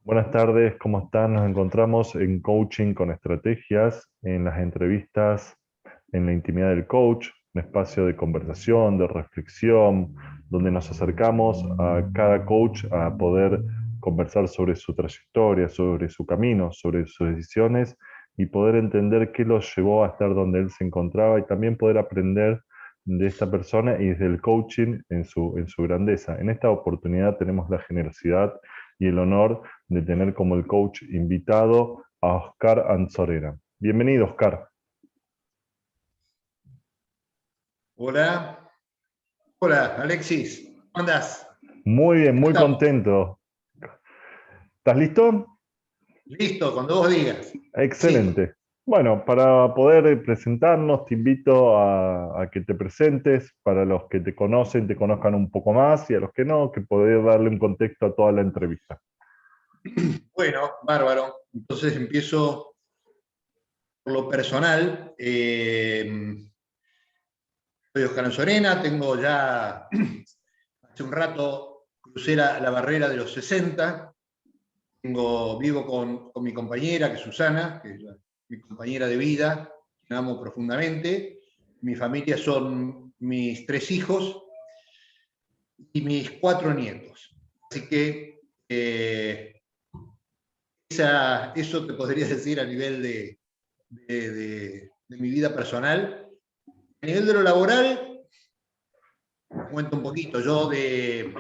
Buenas tardes, ¿cómo están? Nos encontramos en Coaching con Estrategias, en las entrevistas, en la intimidad del coach, un espacio de conversación, de reflexión, donde nos acercamos a cada coach a poder conversar sobre su trayectoria, sobre su camino, sobre sus decisiones y poder entender qué los llevó a estar donde él se encontraba y también poder aprender de esta persona y desde el coaching en su grandeza. En esta oportunidad tenemos la generosidad y el honor de tener como el coach invitado a Oscar Anzorena. Bienvenido, Oscar. Hola, hola Alexis, ¿cómo andás? Muy bien, ¿Cómo muy estamos? contento. ¿Estás listo? Listo, cuando vos digas. Sí, Excelente. Bueno, para poder presentarnos, te invito a que te presentes, para los que te conocen, te conozcan un poco más, y a los que no, que poder darle un contexto a toda la entrevista. bueno, bárbaro. Entonces empiezo por lo personal. Soy Oscar Anzorena, tengo ya hace un rato crucé la barrera de los 60. Vivo con mi compañera, que es Susana, que es mi compañera de vida, que la amo profundamente. Mi familia son mis 3 hijos y mis 4 nietos. Así que eso te podría decir a nivel de mi vida personal. A nivel de lo laboral, cuento un poquito. Yo de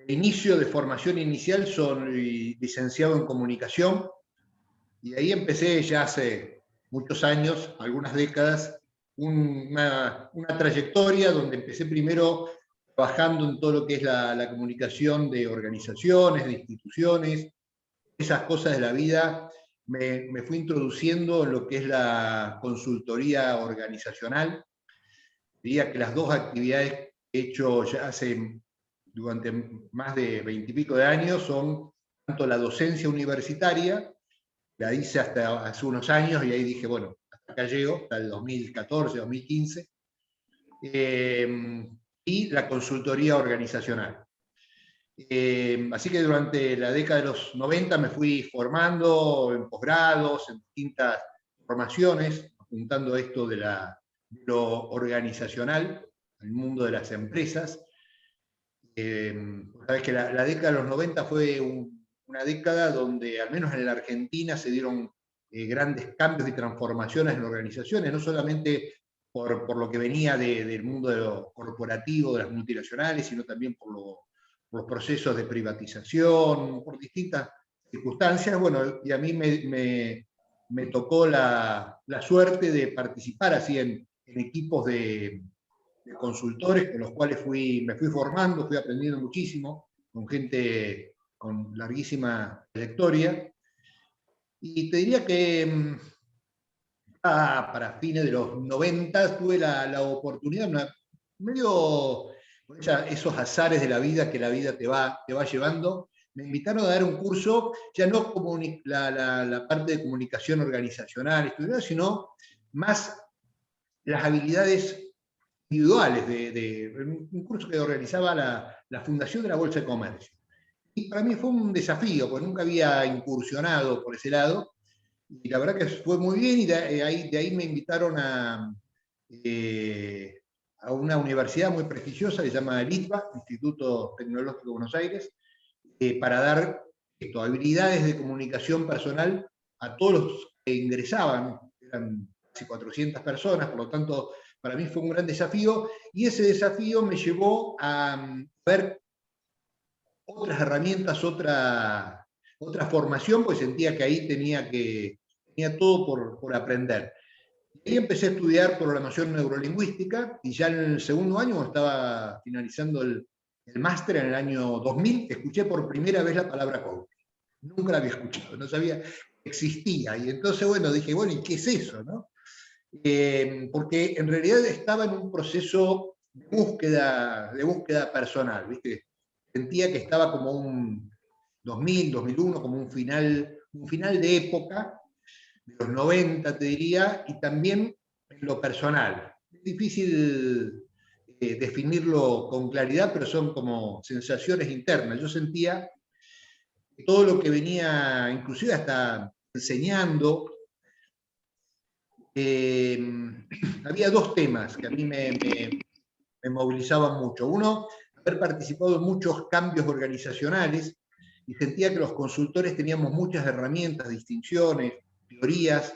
inicio, de formación inicial, soy licenciado en comunicación y ahí empecé ya hace muchos años, algunas décadas, una trayectoria donde empecé primero trabajando en todo lo que es la comunicación de organizaciones, de instituciones, esas cosas de la vida. Me fui introduciendo en lo que es la consultoría organizacional. Diría que las dos actividades que he hecho ya durante más de 20 y pico de años son tanto la docencia universitaria, la hice hasta hace unos años y ahí dije, bueno, hasta acá llego, hasta el 2014, 2015, y la consultoría organizacional. Así que durante la década de los 90 me fui formando en posgrados, en distintas formaciones, apuntando a esto de lo organizacional, al mundo de las empresas. Sabes que la década de los 90 fue una década donde, al menos en la Argentina, se dieron grandes cambios y transformaciones en organizaciones, no solamente por lo que venía del mundo de lo corporativo, de las multinacionales, sino también por los procesos de privatización, por distintas circunstancias. Bueno, y a mí me tocó la suerte de participar así en equipos de consultores con los cuales me fui formando, fui aprendiendo muchísimo, con gente con larguísima trayectoria. Y te diría que para fines de los 90 tuve la oportunidad, medio esos azares de la vida que la vida te va llevando. Me invitaron a dar un curso, ya no como la parte de comunicación organizacional, estudiar, sino más las habilidades individuales, un curso que organizaba la Fundación de la Bolsa de Comercio. Y para mí fue un desafío, porque nunca había incursionado por ese lado, y la verdad que fue muy bien, y de ahí me invitaron a una universidad muy prestigiosa, que se llama el ITBA, Instituto Tecnológico de Buenos Aires, para dar habilidades de comunicación personal a todos los que ingresaban. Eran casi 400 personas, por lo tanto, para mí fue un gran desafío, y ese desafío me llevó a ver otras herramientas, otra formación, pues sentía que ahí tenía todo por aprender. Y ahí empecé a estudiar programación neurolingüística, y ya en el segundo año, cuando estaba finalizando el máster en el año 2000, escuché por primera vez la palabra coach. Nunca la había escuchado, no sabía que existía. Y entonces, bueno, dije, bueno, ¿y qué es eso, no? Porque en realidad estaba en un proceso de búsqueda personal, ¿viste? Sentía que estaba como un 2000, 2001, como un final de época, de los 90 te diría, y también en lo personal. Es difícil definirlo con claridad, pero son como sensaciones internas. Yo sentía que todo lo que venía, inclusive hasta enseñando, había dos temas que a mí me movilizaban mucho. Uno, haber participado en muchos cambios organizacionales y sentía que los consultores teníamos muchas herramientas, distinciones, teorías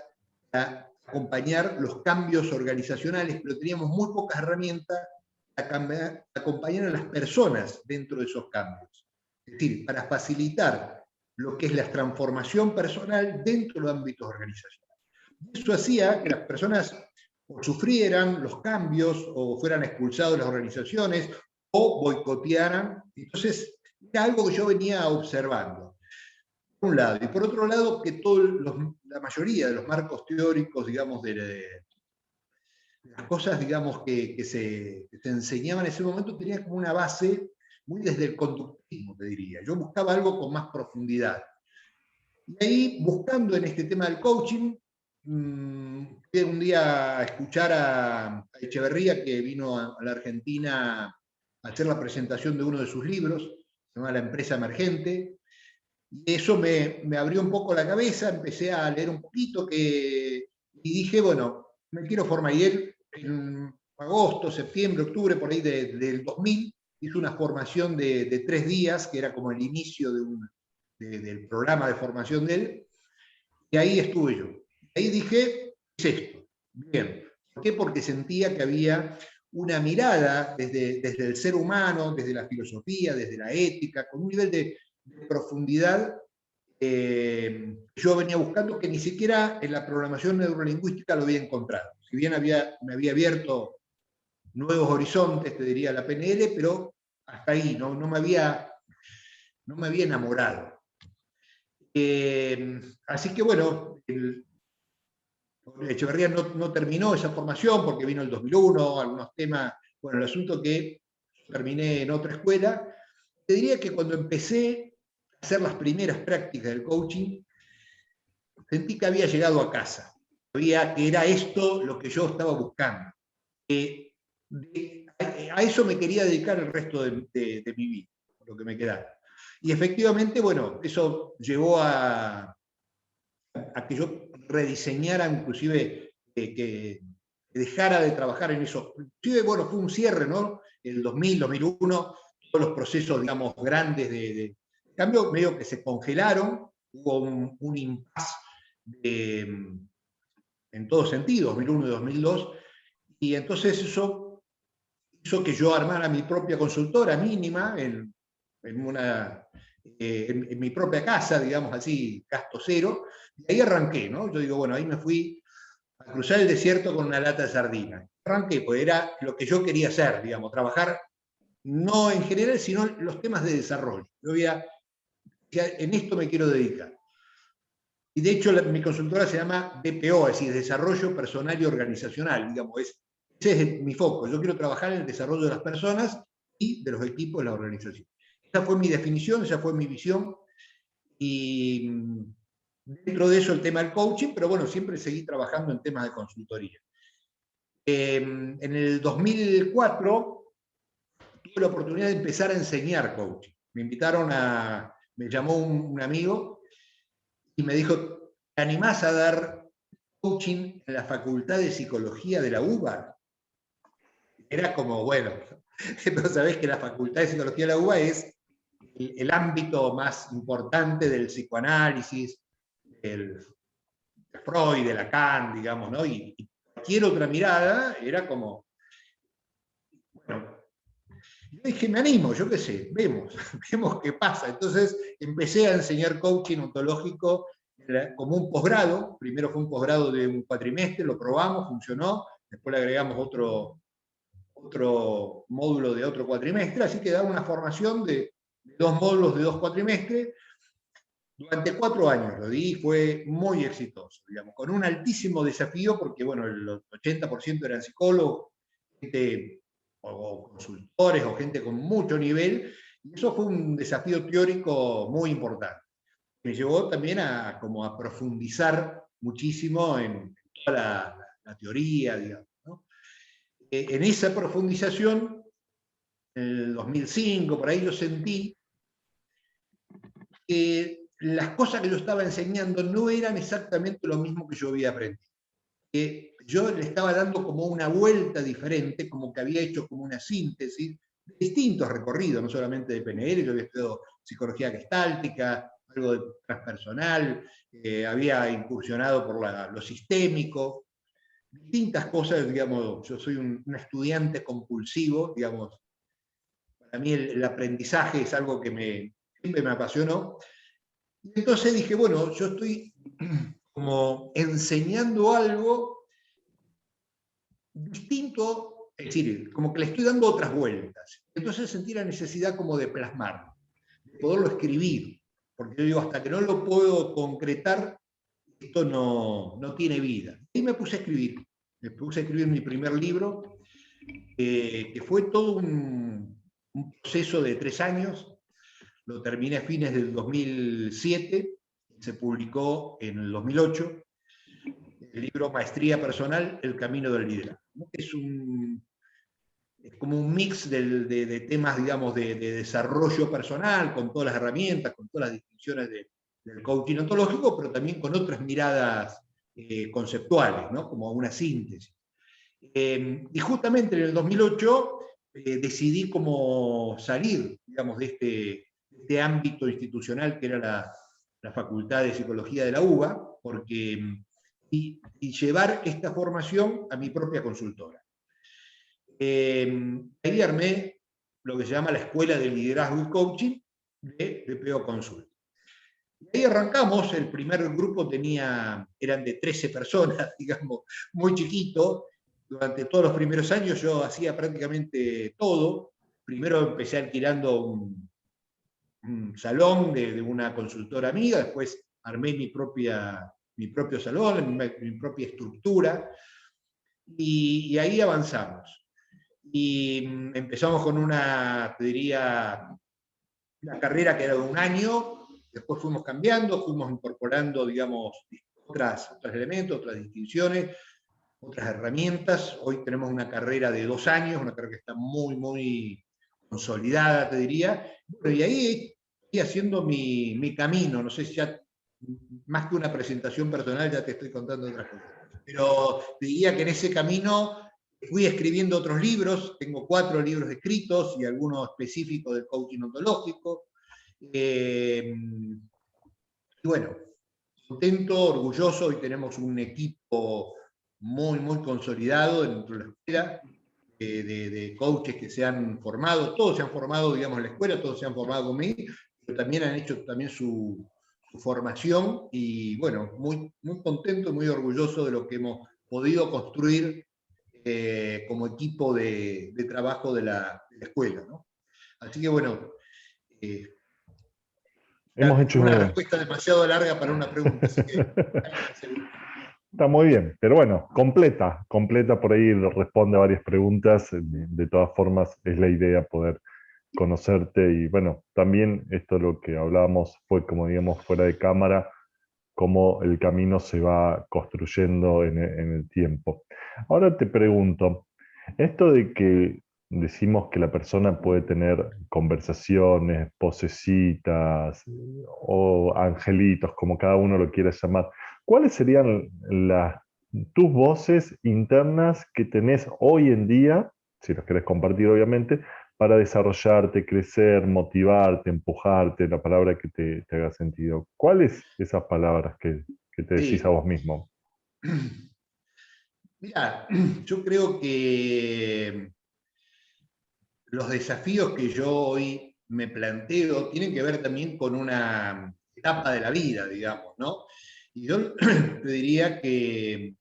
para acompañar los cambios organizacionales, pero teníamos muy pocas herramientas para acompañar a las personas dentro de esos cambios. Es decir, para facilitar lo que es la transformación personal dentro de los ámbitos organizacionales. Eso hacía que las personas o sufrieran los cambios o fueran expulsados de las organizaciones o boicotearan. Entonces, era algo que yo venía observando, por un lado. Y por otro lado, que la mayoría de los marcos teóricos, digamos, de las cosas, digamos, que se enseñaban en ese momento, tenían como una base muy desde el conductismo, te diría. Yo buscaba algo con más profundidad. Y ahí, buscando en este tema del coaching, fui un día a escuchar a Echeverría, que vino a la Argentina a hacer la presentación de uno de sus libros, se llama La empresa emergente, y eso me abrió un poco la cabeza, empecé a leer un poquito, y dije, bueno, me quiero formar. Y él, en agosto, septiembre, octubre, por ahí del 2000, hizo una formación de 3 días, que era como el inicio del programa de formación de él, y ahí estuve yo. Ahí dije, ¿qué es esto? Bien. ¿Por qué? Porque sentía que había una mirada desde el ser humano, desde la filosofía, desde la ética, con un nivel de profundidad que yo venía buscando, que ni siquiera en la programación neurolingüística lo había encontrado. Si bien me había abierto nuevos horizontes, te diría la PNL, pero hasta ahí, no me había enamorado. Así que bueno, Echeverría no terminó esa formación porque vino el 2001, algunos temas, bueno, el asunto que terminé en otra escuela. Te diría que cuando empecé a hacer las primeras prácticas del coaching, sentí que había llegado a casa, que era esto lo que yo estaba buscando. A eso me quería dedicar el resto de mi vida, lo que me quedaba. Y efectivamente, bueno, eso llevó a que yo rediseñara, inclusive que dejara de trabajar en eso. Inclusive, bueno, fue un cierre, ¿no? El 2000, 2001, todos los procesos, digamos, grandes de cambio, medio que se congelaron, hubo un impasse en todos sentidos, 2001 y 2002, y entonces eso hizo que yo armara mi propia consultora mínima en mi propia casa, digamos así, gasto cero, y ahí arranqué, ¿no? Yo digo, bueno, ahí me fui a cruzar el desierto con una lata de sardinas. Arranqué, pues era lo que yo quería hacer, digamos, trabajar no en general, sino los temas de desarrollo. En esto me quiero dedicar. Y de hecho mi consultora se llama BPO, es decir, Desarrollo Personal y Organizacional, digamos, ese es mi foco. Yo quiero trabajar en el desarrollo de las personas y de los equipos de la organización. Esa fue mi definición, esa fue mi visión, y dentro de eso el tema del coaching, pero bueno, siempre seguí trabajando en temas de consultoría. En el 2004 tuve la oportunidad de empezar a enseñar coaching. Me llamó un amigo y me dijo, ¿te animás a dar coaching en la Facultad de Psicología de la UBA? Era como, bueno, no sabés que la Facultad de Psicología de la UBA es el ámbito más importante del psicoanálisis, de Freud, de Lacan, digamos, ¿no? Y cualquier otra mirada era como, bueno, yo dije, me animo, yo qué sé, vemos qué pasa. Entonces empecé a enseñar coaching ontológico como un posgrado. Primero fue un posgrado de un cuatrimestre, lo probamos, funcionó. Después le agregamos otro módulo de otro cuatrimestre, así que daba una formación de 2 módulos de 2 cuatrimestres. Durante 4 años lo di y fue muy exitoso, digamos, con un altísimo desafío, porque bueno, el 80% eran psicólogos, gente o consultores o gente con mucho nivel, y eso fue un desafío teórico muy importante. Me llevó también como a profundizar muchísimo en toda la teoría, digamos, ¿no? En esa profundización, en el 2005, por ahí yo sentí que las cosas que yo estaba enseñando no eran exactamente lo mismo que yo había aprendido. Que yo le estaba dando como una vuelta diferente, como que había hecho como una síntesis de distintos recorridos, no solamente de PNL, yo había estudiado psicología gestáltica, algo de transpersonal, había incursionado por lo sistémico, distintas cosas, digamos, yo soy un estudiante compulsivo, digamos, para mí el aprendizaje es algo que siempre me apasionó. Y entonces dije, bueno, yo estoy como enseñando algo distinto, es decir, como que le estoy dando otras vueltas. Entonces sentí la necesidad como de plasmarlo, de poderlo escribir, porque yo digo, hasta que no lo puedo concretar, esto no tiene vida. Y me puse a escribir mi primer libro, que fue todo un proceso de 3 años, lo terminé a fines del 2007, se publicó en el 2008, el libro Maestría Personal, El Camino del Liderazgo. Es como un mix de temas, digamos, de desarrollo personal, con todas las herramientas, con todas las distinciones del coaching ontológico, pero también con otras miradas conceptuales, ¿no? Como una síntesis. Y justamente en el 2008 decidí como salir, digamos, de este ámbito institucional que era la Facultad de Psicología de la UBA, y llevar esta formación a mi propia consultora. Ahí armé lo que se llama la Escuela de Liderazgo y Coaching de BPO Consult. Y ahí arrancamos, el primer grupo eran de 13 personas, digamos, muy chiquito. Durante todos los primeros años yo hacía prácticamente todo. Primero empecé alquilando un salón de una consultora amiga, después armé mi propio salón, mi propia estructura, y ahí avanzamos. Y empezamos con te diría, una carrera que era de 1 año, después fuimos cambiando, fuimos incorporando, digamos, otros elementos, otras distinciones, otras herramientas. Hoy tenemos una carrera de 2 años, una carrera que está muy, muy consolidada, te diría. Bueno, y ahí estoy haciendo mi camino, no sé si ya, más que una presentación personal, ya te estoy contando otras cosas. Pero te diría que en ese camino fui escribiendo otros libros, tengo 4 libros escritos y algunos específicos del coaching ontológico. Y bueno, contento, orgulloso, hoy tenemos un equipo muy, muy consolidado dentro de la escuela, de coaches que se han formado, todos se han formado, digamos, en la escuela, todos se han formado conmigo, pero también han hecho también su formación, y bueno, muy, muy contento y muy orgulloso de lo que hemos podido construir como equipo de trabajo de la escuela, ¿no? Así que bueno, Hemos hecho... una respuesta demasiado larga para una pregunta, así que... Está muy bien, pero bueno, completa por ahí responde a varias preguntas. De todas formas, es la idea poder conocerte y bueno, también esto lo que hablábamos fue, como digamos, fuera de cámara, cómo el camino se va construyendo en el tiempo. Ahora te pregunto, esto de que decimos que la persona puede tener conversaciones, posecitas o angelitos, como cada uno lo quiera llamar, ¿cuáles serían tus voces internas que tenés hoy en día, si los querés compartir obviamente, para desarrollarte, crecer, motivarte, empujarte, la palabra que te haga sentido? ¿Cuáles esas palabras que te decís a Sí. vos mismo? Mira, yo creo que los desafíos que yo hoy me planteo tienen que ver también con una etapa de la vida, digamos, ¿no? Y yo te diría que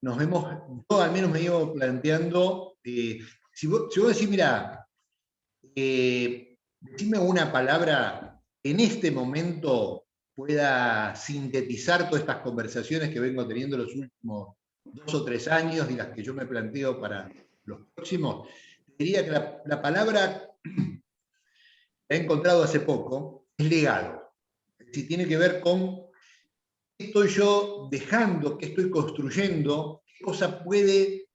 yo al menos me llevo planteando, si vos decís, mira, decime una palabra que en este momento pueda sintetizar todas estas conversaciones que vengo teniendo los últimos 2 o 3 años y las que yo me planteo para los próximos, diría que la palabra que he encontrado hace poco es legado. Si tiene que ver con qué estoy yo dejando, qué estoy construyendo, qué cosa puede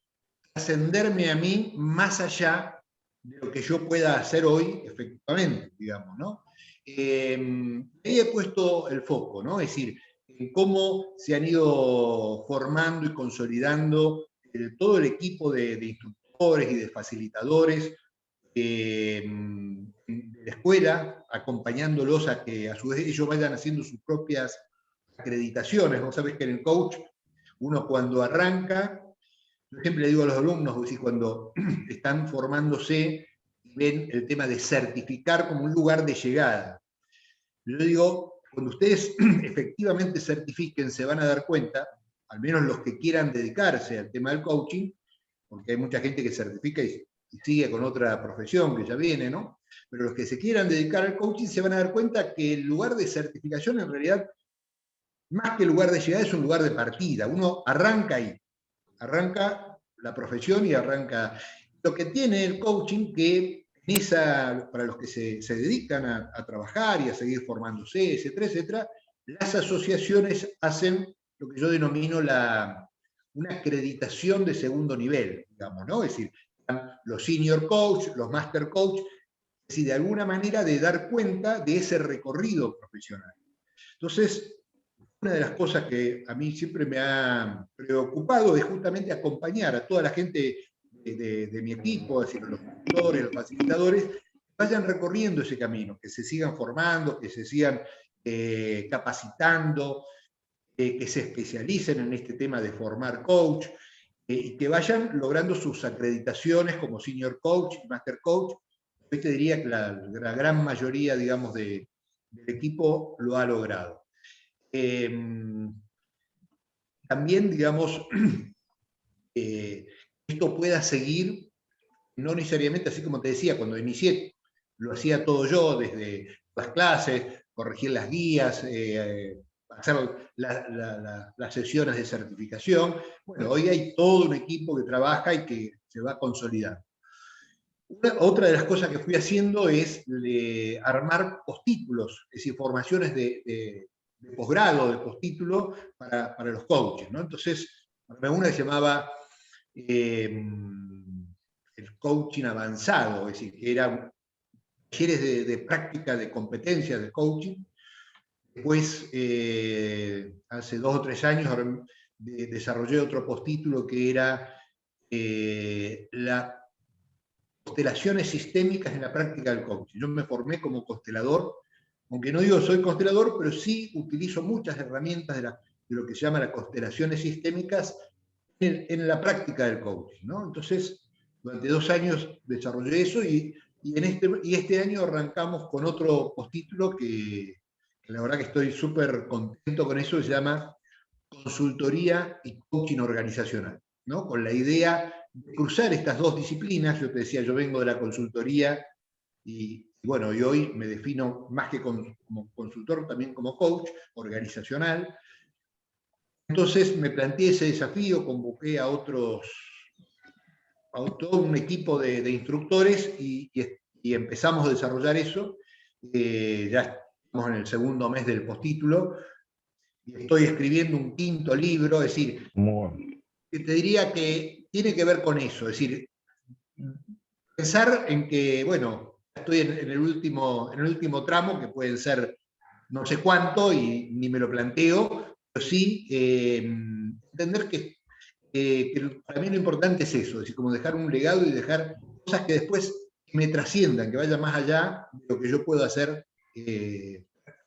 trascenderme a mí más allá de lo que yo pueda hacer hoy efectivamente, digamos, ¿no? Ahí he puesto el foco, ¿no? Es decir, en cómo se han ido formando y consolidando todo el equipo de instructores y de facilitadores de la escuela, acompañándolos a que a su vez ellos vayan haciendo sus propias acreditaciones. Vos sabés que en el coach, uno cuando arranca, yo siempre le digo a los alumnos, decir, cuando están formándose, ven el tema de certificar como un lugar de llegada. Yo digo, cuando ustedes efectivamente certifiquen, se van a dar cuenta, al menos los que quieran dedicarse al tema del coaching, porque hay mucha gente que certifica y sigue con otra profesión que ya viene, ¿no? Pero los que se quieran dedicar al coaching se van a dar cuenta que el lugar de certificación en realidad, más que el lugar de llegada, es un lugar de partida. Uno arranca ahí, arranca la profesión y arranca. Lo que tiene el coaching que para los que se dedican a trabajar y a seguir formándose, etcétera, etcétera, las asociaciones hacen lo que yo denomino una acreditación de segundo nivel, digamos, ¿no? Es decir, los senior coach, los master coach, es decir, de alguna manera de dar cuenta de ese recorrido profesional. Entonces, una de las cosas que a mí siempre me ha preocupado es justamente acompañar a toda la gente de mi equipo, es decir, los tutores, los facilitadores, vayan recorriendo ese camino, que se sigan formando, que se sigan capacitando, que se especialicen en este tema de formar coach, y que vayan logrando sus acreditaciones como senior coach, master coach. Yo te diría que la gran mayoría, digamos, del equipo lo ha logrado. También, digamos, esto pueda seguir, no necesariamente, así como te decía, cuando inicié, lo hacía todo yo, desde las clases, corregir las guías, hacer las sesiones de certificación. Bueno, hoy hay todo un equipo que trabaja y que se va consolidando. Otra de las cosas que fui haciendo es armar postítulos, es decir, formaciones de posgrado, de postítulo para los coaches, ¿no? Entonces, una que se llamaba el coaching avanzado, es decir, que eran talleres de práctica de competencias de coaching. Después, hace 2 o 3 años, desarrollé otro postítulo que era las constelaciones sistémicas en la práctica del coaching. Yo me formé como constelador, aunque no digo soy constelador, pero sí utilizo muchas herramientas de lo que se llama las constelaciones sistémicas en la práctica del coaching, ¿no? Entonces, durante 2 años desarrollé eso y este año arrancamos con otro postítulo que la verdad que estoy súper contento con eso, que se llama Consultoría y Coaching Organizacional, ¿no? Con la idea de cruzar estas dos disciplinas. Yo te decía, yo vengo de la consultoría y bueno, y hoy me defino más que como consultor, también como coach organizacional. Entonces me planteé ese desafío, convoqué a todo un equipo de instructores y empezamos a desarrollar eso. Ya estamos en el segundo mes del postítulo y estoy escribiendo un 5.º libro, es decir, que te diría que tiene que ver con eso, es decir, pensar en que, bueno, estoy en el último tramo, que pueden ser no sé cuánto y ni me lo planteo, pero sí entender que para mí lo importante es eso, es decir, como dejar un legado y dejar cosas que después me trasciendan, que vayan más allá de lo que yo puedo hacer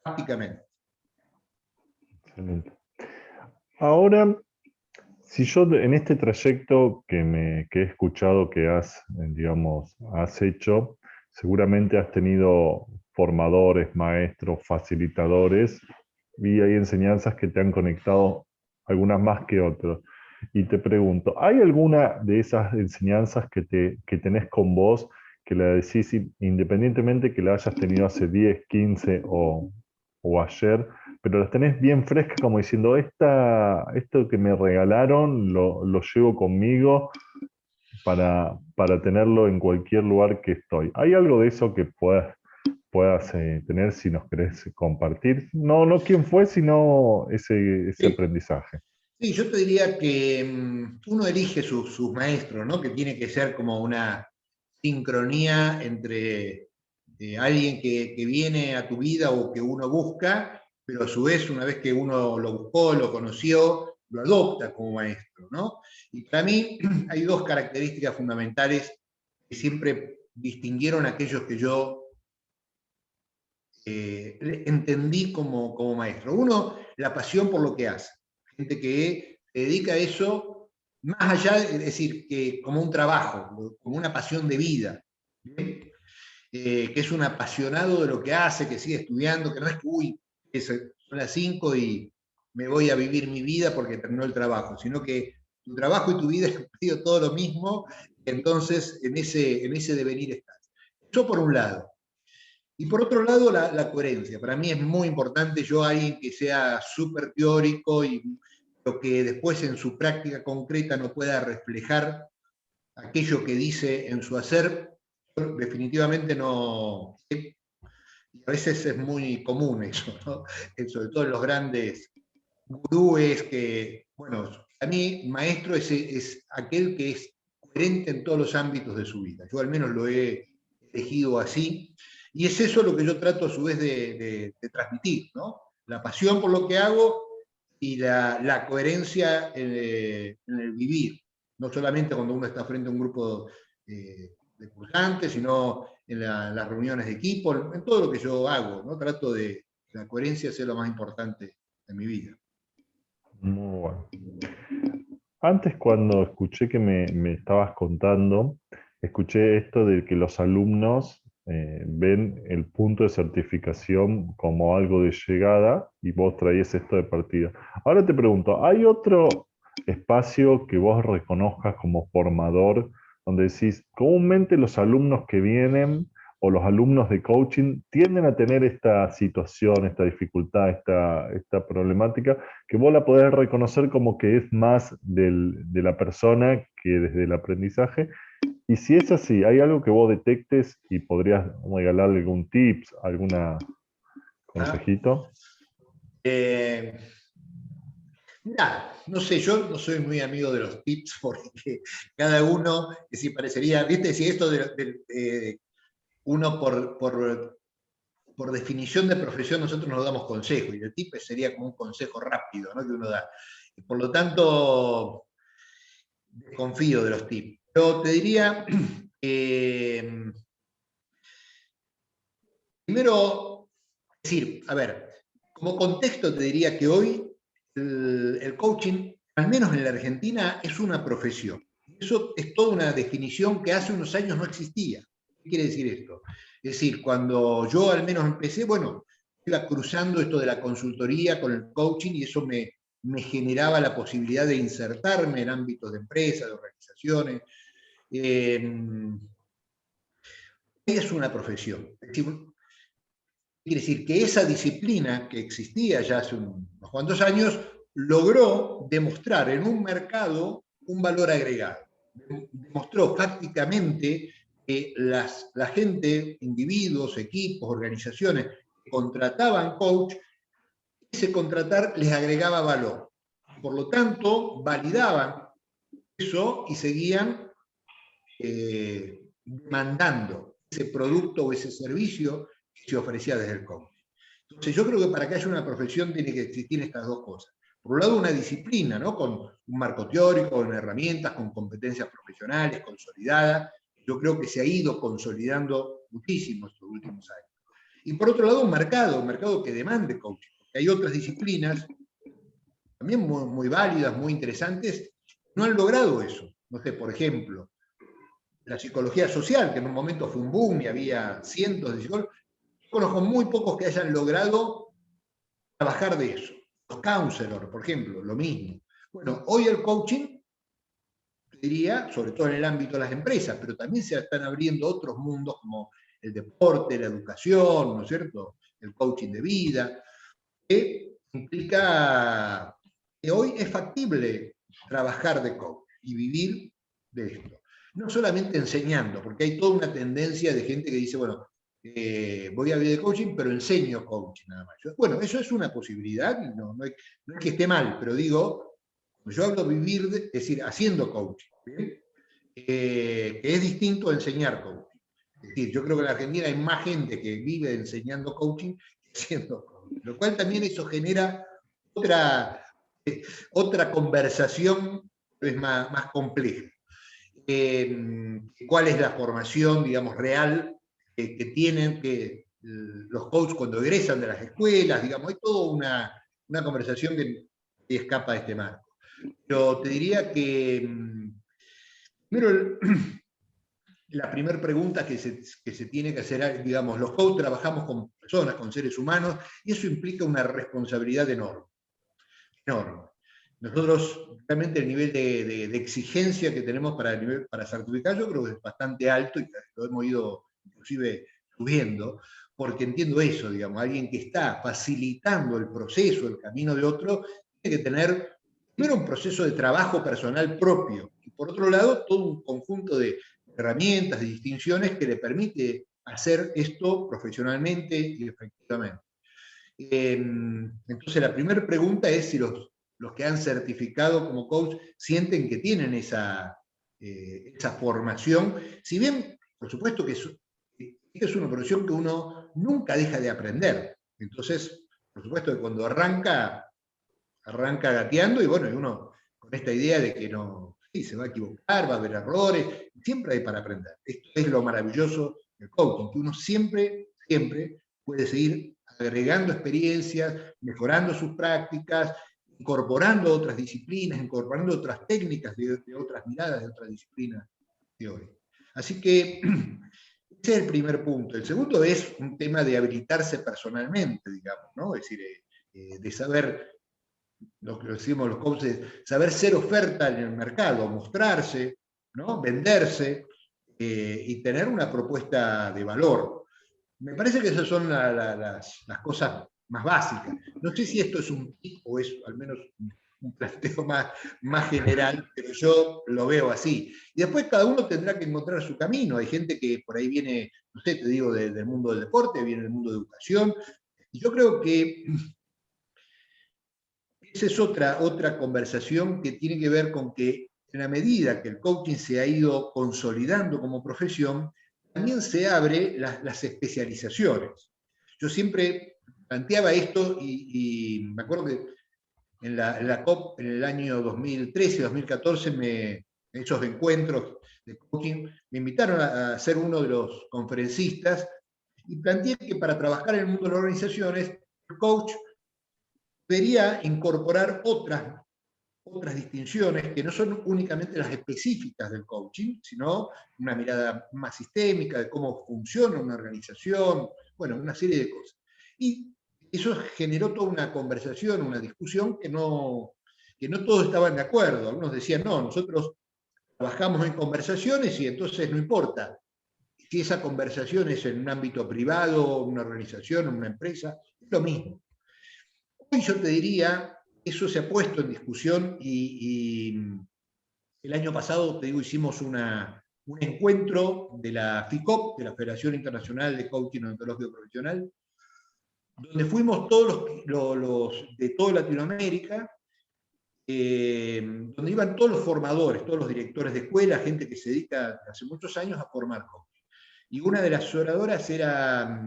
prácticamente. Excelente. Ahora, si yo en este trayecto que he escuchado que has hecho, seguramente has tenido formadores, maestros, facilitadores, y hay enseñanzas que te han conectado, algunas más que otras. Y te pregunto, ¿hay alguna de esas enseñanzas que tenés con vos que la decís independientemente que la hayas tenido hace 10, 15 o ayer, pero las tenés bien frescas como diciendo, esto que me regalaron lo llevo conmigo para tenerlo en cualquier lugar que estoy? ¿Hay algo de eso que puedas tener si nos querés compartir? No quién fue, sino ese Sí, aprendizaje. Sí, yo te diría que uno elige sus maestros, ¿no? Que tiene que ser como una sincronía entre alguien que viene a tu vida o que uno busca, pero a su vez, una vez que uno lo buscó, lo conoció, lo adopta como maestro, ¿no? Y para mí hay dos características fundamentales que siempre distinguieron a aquellos que yo entendí como maestro. Uno, la pasión por lo que hace. Gente que se dedica a eso más allá, es decir, que como un trabajo, como una pasión de vida. ¿Bien? Que es un apasionado de lo que hace, que sigue estudiando, que no es que, uy, son las 5 y me voy a vivir mi vida porque terminó el trabajo, sino que tu trabajo y tu vida es todo lo mismo, entonces en ese devenir estás. Eso por un lado. Y por otro lado, la coherencia. Para mí es muy importante yo alguien que sea súper teórico y lo que después en su práctica concreta no pueda reflejar aquello que dice en su hacer, definitivamente no. Y a veces es muy común eso, ¿no? Sobre todo en los grandes gurúes que, bueno, a mí maestro es aquel que es coherente en todos los ámbitos de su vida. Yo al menos lo he elegido así. Y es eso lo que yo trato a su vez de transmitir, ¿no? La pasión por lo que hago y la coherencia en el vivir. No solamente cuando uno está frente a un grupo de cursantes, sino en las reuniones de equipo, en todo lo que yo hago, ¿no? Trato de la coherencia ser lo más importante en mi vida. Muy bueno. Antes, cuando escuché que me estabas contando, escuché esto de que los alumnos ven el punto de certificación como algo de llegada y vos traías esto de partida. Ahora te pregunto, ¿hay otro espacio que vos reconozcas como formador donde decís, comúnmente los alumnos que vienen o los alumnos de coaching tienden a tener esta situación, esta dificultad, esta problemática? Que vos la podés reconocer como que es más de la persona que desde el aprendizaje. Y si es así, ¿hay algo que vos detectes y podrías regalarle algún tips, alguna ¿Ah? consejito? Eh, Mirá, no sé, yo no soy muy amigo de los tips porque cada uno, si parecería, viste, si esto uno por definición de profesión nosotros nos damos consejos y el tip sería como un consejo rápido, ¿no? Que uno da. Y por lo tanto, desconfío de los tips. Pero te diría, eh, primero, decir, a ver, como contexto te diría que hoy el coaching, al menos en la Argentina, es una profesión. Eso es toda una definición que hace unos años no existía. ¿Qué quiere decir esto? Es decir, cuando yo al menos empecé, bueno, iba cruzando esto de la consultoría con el coaching y eso me generaba la posibilidad de insertarme en ámbitos de empresas, de organizaciones. Es una profesión. Es decir, quiere decir que esa disciplina que existía ya hace unos cuantos años logró demostrar en un mercado un valor agregado. Demostró prácticamente que la gente, individuos, equipos, organizaciones que contrataban coach, ese contratar les agregaba valor. Por lo tanto, validaban eso y seguían demandando ese producto o ese servicio que se ofrecía desde el coach. Entonces yo creo que para que haya una profesión tiene que existir estas dos cosas. Por un lado, una disciplina, ¿no? Con un marco teórico, con herramientas, con competencias profesionales consolidadas. Yo creo que se ha ido consolidando muchísimo estos últimos años. Y por otro lado, un mercado que demande coaching. Porque hay otras disciplinas, también muy válidas, muy interesantes, no han logrado eso. No sé, por ejemplo, la psicología social, que en un momento fue un boom y había cientos de psicólogos. Conozco muy pocos que hayan logrado trabajar de eso. Los counselors, por ejemplo, lo mismo. Bueno, hoy el coaching, diría, sobre todo en el ámbito de las empresas, pero también se están abriendo otros mundos como el deporte, la educación, ¿no es cierto? El coaching de vida, que implica que hoy es factible trabajar de coach y vivir de esto. No solamente enseñando, porque hay toda una tendencia de gente que dice, bueno, voy a vivir de coaching, pero enseño coaching nada más. Bueno, eso es una posibilidad, no es que esté mal, pero digo, Yo hablo vivir, es decir, haciendo coaching, ¿bien? Que es distinto a enseñar coaching. Es decir, yo creo que en la Argentina hay más gente que vive enseñando coaching que haciendo coaching, lo cual también eso genera otra, otra conversación pues, más compleja. ¿Cuál es la formación, digamos, real que tienen los coaches cuando egresan de las escuelas? Digamos, hay toda una conversación que escapa de este marco. Pero te diría que, primero, la primera pregunta que se tiene que hacer, digamos, los coaches trabajamos con personas, con seres humanos, y eso implica una responsabilidad enorme. Enorme. Nosotros, realmente el nivel de exigencia que tenemos para certificar, yo creo que es bastante alto y lo hemos ido inclusive subiendo, porque entiendo eso, digamos, alguien que está facilitando el proceso, el camino de otro, tiene que tener primero un proceso de trabajo personal propio, y por otro lado, todo un conjunto de herramientas, de distinciones que le permite hacer esto profesionalmente y efectivamente. Entonces, la primera pregunta es si los que han certificado como coach sienten que tienen esa formación, si bien, por supuesto que es una profesión que uno nunca deja de aprender. Entonces, por supuesto que cuando arranca gateando, y bueno, y uno con esta idea de que no, sí, se va a equivocar, va a haber errores, siempre hay para aprender. Esto es lo maravilloso del coaching, que uno siempre puede seguir agregando experiencias, mejorando sus prácticas, incorporando otras disciplinas, incorporando otras técnicas de otras miradas, de otras disciplinas de hoy. Así que ese es el primer punto. El segundo es un tema de habilitarse personalmente, digamos, ¿no? Es decir, de saber, lo que decimos los coaches, saber ser oferta en el mercado, mostrarse, ¿no? Venderse y tener una propuesta de valor. Me parece que esas son las cosas más básicas. No sé si esto es un tip o es al menos un planteo más general, pero yo lo veo así. Y después cada uno tendrá que encontrar su camino. Hay gente que por ahí viene, no sé, te digo, del mundo del deporte, viene del mundo de educación. Y yo creo que esa es otra conversación que tiene que ver con que en la medida que el coaching se ha ido consolidando como profesión, también se abre las especializaciones. Yo siempre planteaba esto y me acuerdo que en la COP en el año 2013-2014, esos encuentros de coaching, me invitaron a ser uno de los conferencistas y planteé que para trabajar en el mundo de las organizaciones, el coach debería incorporar otras distinciones que no son únicamente las específicas del coaching, sino una mirada más sistémica de cómo funciona una organización, bueno, una serie de cosas. Y eso generó toda una conversación, una discusión que no todos estaban de acuerdo. Algunos decían, no, nosotros trabajamos en conversaciones y entonces no importa si esa conversación es en un ámbito privado, una organización, una empresa, es lo mismo. Hoy yo te diría, eso se ha puesto en discusión y el año pasado, te digo, hicimos un encuentro de la FICOP, de la Federación Internacional de Coaching Ontológico Profesional, donde fuimos todos los de toda Latinoamérica, donde iban todos los formadores, todos los directores de escuela, gente que se dedica hace muchos años a formar coaching. Y una de las oradoras era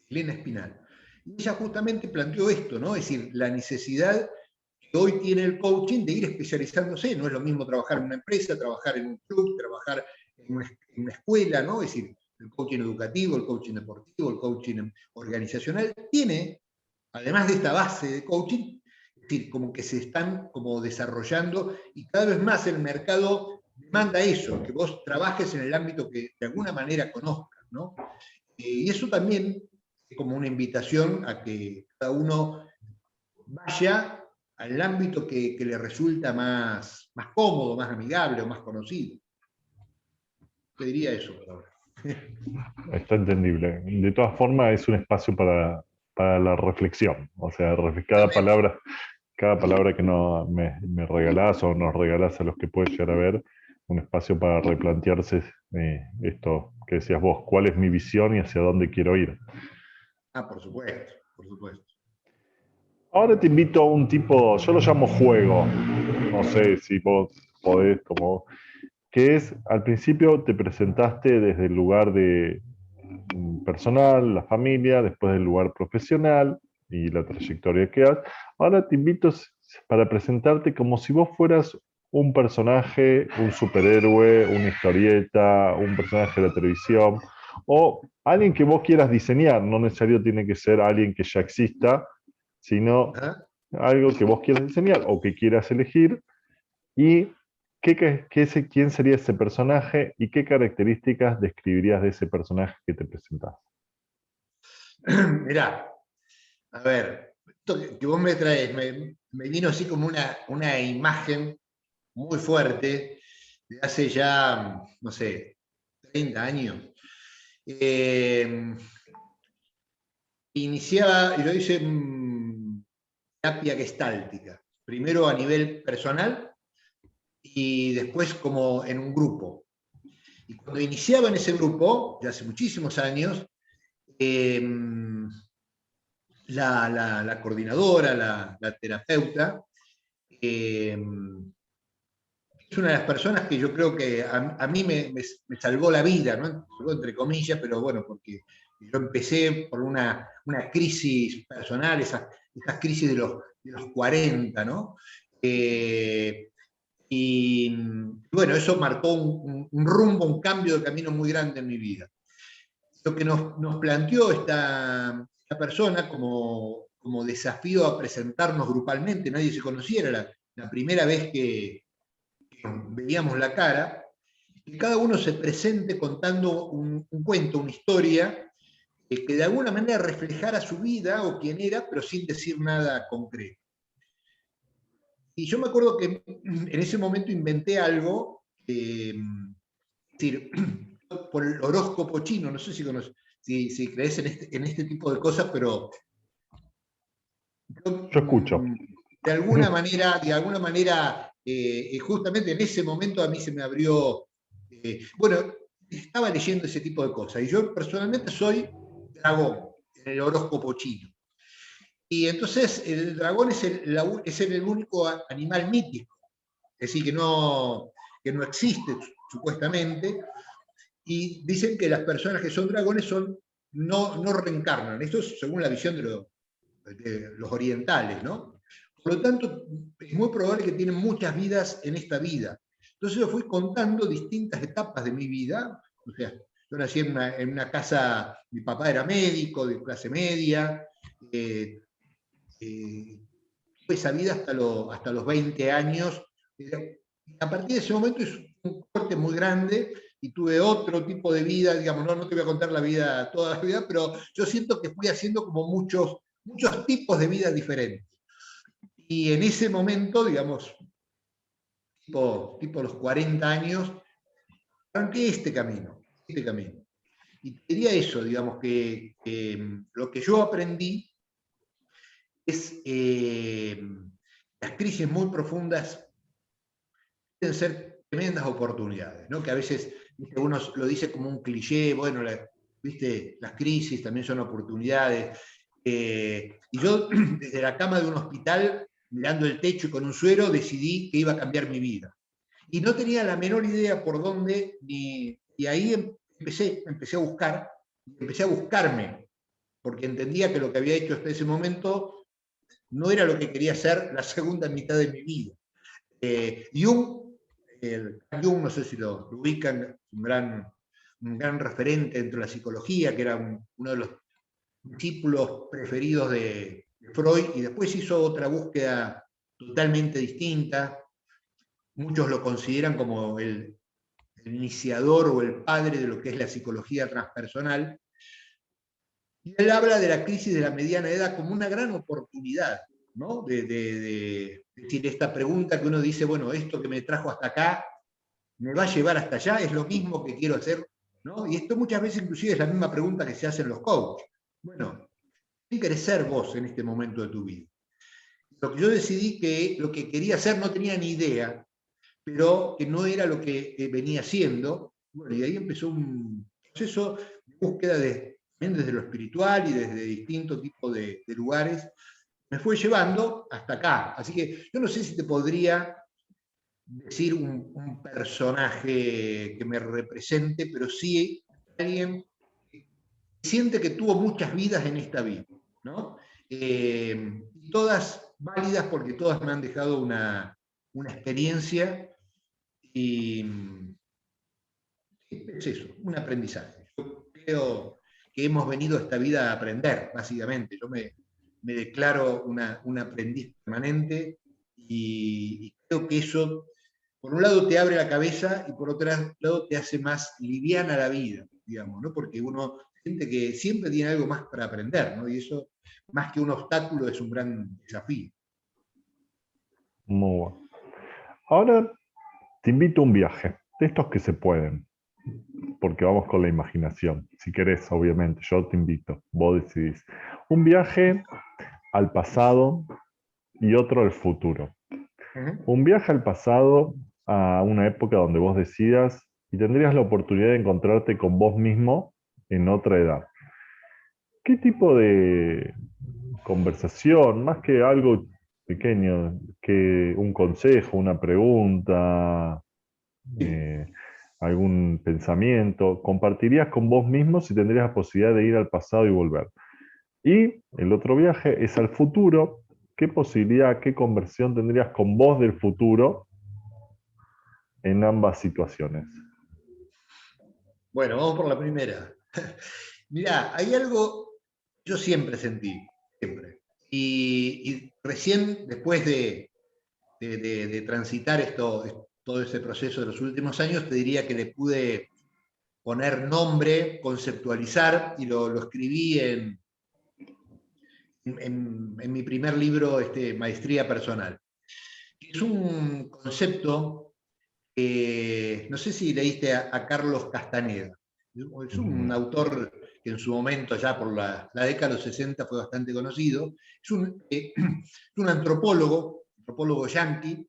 Elena Espinal. Y ella justamente planteó esto, ¿no? Es decir, la necesidad que hoy tiene el coaching de ir especializándose. No es lo mismo trabajar en una empresa, trabajar en un club, trabajar en una escuela, ¿no? Es decir, el coaching educativo, el coaching deportivo, el coaching organizacional, tiene, además de esta base de coaching, es decir, como que se están como desarrollando y cada vez más el mercado demanda eso, que vos trabajes en el ámbito que de alguna manera conozcas, ¿no? Y eso también es como una invitación a que cada uno vaya al ámbito que le resulta más cómodo, más amigable o más conocido. Te diría eso por ahora. Está entendible. De todas formas, es un espacio para la reflexión. O sea, cada palabra que me regalás o nos regalás a los que puedes llegar a ver, un espacio para replantearse esto que decías vos, cuál es mi visión y hacia dónde quiero ir. Ah, por supuesto, por supuesto. Ahora te invito a un tipo, yo lo llamo juego, no sé si vos podés, como, que es, al principio te presentaste desde el lugar de personal, la familia, después del lugar profesional y la trayectoria que has. Ahora te invito para presentarte como si vos fueras un personaje, un superhéroe, una historieta, un personaje de la televisión, o alguien que vos quieras diseñar, no necesario tiene que ser alguien que ya exista, sino ¿Ah? algo que vos quieras diseñar o que quieras elegir, y quién sería ese personaje y qué características describirías de ese personaje que te presentás. Mirá, a ver, esto que vos me traes, me vino así como una imagen muy fuerte de hace ya, no sé, 30 años. Eh, Iniciaba, y lo hice en terapia gestáltica, primero a nivel personal y después como en un grupo. Y cuando iniciaba en ese grupo, de hace muchísimos años, eh, la coordinadora, la terapeuta, eh, es una de las personas que yo creo que a mí me salvó la vida, ¿no? Salvó entre comillas, pero bueno, porque yo empecé por una crisis personal, esas crisis de los 40, ¿no? Y bueno, eso marcó un rumbo, un cambio de camino muy grande en mi vida. Lo que nos planteó esta persona como desafío a presentarnos grupalmente, nadie se conociera, la primera vez que veíamos la cara, que cada uno se presente contando un cuento, una historia, que de alguna manera reflejara su vida o quién era, pero sin decir nada concreto. Y yo me acuerdo que en ese momento inventé algo, es decir, por el horóscopo chino, no sé si crees en este tipo de cosas, pero yo, Yo escucho. de alguna manera justamente en ese momento a mí se me abrió, bueno, estaba leyendo ese tipo de cosas, y yo personalmente soy dragón en el horóscopo chino. Y entonces el dragón es el único animal mítico, es decir, que no existe supuestamente, y dicen que las personas que son dragones no reencarnan. Esto es según la visión de los orientales, ¿no? Por lo tanto, es muy probable que tienen muchas vidas en esta vida. Entonces yo fui contando distintas etapas de mi vida. O sea, yo nací en una casa, mi papá era médico de clase media, eh, eh, esa vida hasta los 20 años. A partir de ese momento es un corte muy grande y tuve otro tipo de vida, digamos, no te voy a contar la vida, toda la vida, pero yo siento que fui haciendo como muchos tipos de vida diferentes. Y en ese momento, digamos, tipo los 40 años, arranqué este camino, este camino. Y te diría eso, digamos, que lo que yo aprendí es las crisis muy profundas pueden ser tremendas oportunidades, ¿no? Que a veces ¿viste? Uno lo dice como un cliché, bueno, ¿viste? Las crisis también son oportunidades. Y yo desde la cama de un hospital, mirando el techo y con un suero, decidí que iba a cambiar mi vida. Y no tenía la menor idea por dónde, y ahí empecé a buscar, empecé a buscarme, porque entendía que lo que había hecho hasta ese momento no era lo que quería hacer la segunda mitad de mi vida. Jung, Jung, no sé si lo ubican, un gran referente dentro de la psicología, que era uno de los discípulos preferidos de Freud, y después hizo otra búsqueda totalmente distinta. Muchos lo consideran como el iniciador o el padre de lo que es la psicología transpersonal. Y él habla de la crisis de la mediana edad como una gran oportunidad, ¿no? De decir, esta pregunta que uno dice, bueno, esto que me trajo hasta acá, ¿me va a llevar hasta allá? ¿Es lo mismo que quiero hacer? ¿No? Y esto muchas veces inclusive es la misma pregunta que se hacen los coaches. Bueno, ¿qué querés ser vos en este momento de tu vida? Lo que yo decidí que lo que quería hacer no tenía ni idea, pero que no era lo que venía haciendo. Bueno, y ahí empezó un proceso de búsqueda también desde lo espiritual y desde distintos tipos de lugares, me fue llevando hasta acá. Así que yo no sé si te podría decir un personaje que me represente, pero sí alguien que siente que tuvo muchas vidas en esta vida, ¿no? Y todas válidas porque todas me han dejado una experiencia y es eso, un aprendizaje. Yo creo que hemos venido a esta vida a aprender, básicamente. Yo me declaro un aprendiz permanente y creo que eso, por un lado, te abre la cabeza y por otro lado, te hace más liviana la vida, digamos, ¿no? Porque uno siente que siempre tiene algo más para aprender, ¿no? Y eso, más que un obstáculo, es un gran desafío. Muy bueno. Ahora te invito a un viaje, de estos que se pueden, porque vamos con la imaginación. Si querés, obviamente, yo te invito, vos decidís. Un viaje al pasado y otro al futuro. Uh -huh. Un viaje al pasado a una época donde vos decidas y tendrías la oportunidad de encontrarte con vos mismo en otra edad. ¿Qué tipo de conversación, más que algo pequeño, que un consejo, una pregunta, eh, algún pensamiento, compartirías con vos mismo si tendrías la posibilidad de ir al pasado y volver? Y el otro viaje es al futuro. ¿Qué posibilidad, qué conversión tendrías con vos del futuro en ambas situaciones? Bueno, vamos por la primera. Mirá, hay algo que yo siempre sentí, siempre. Y recién, después de transitar todo ese proceso de los últimos años, te diría que le pude poner nombre, conceptualizar, y lo escribí en mi primer libro, Maestría Personal. Es un concepto que, no sé si leíste a Carlos Castaneda. Es un No. autor que en su momento, ya por la década de los 60, fue bastante conocido. Es un antropólogo yanqui,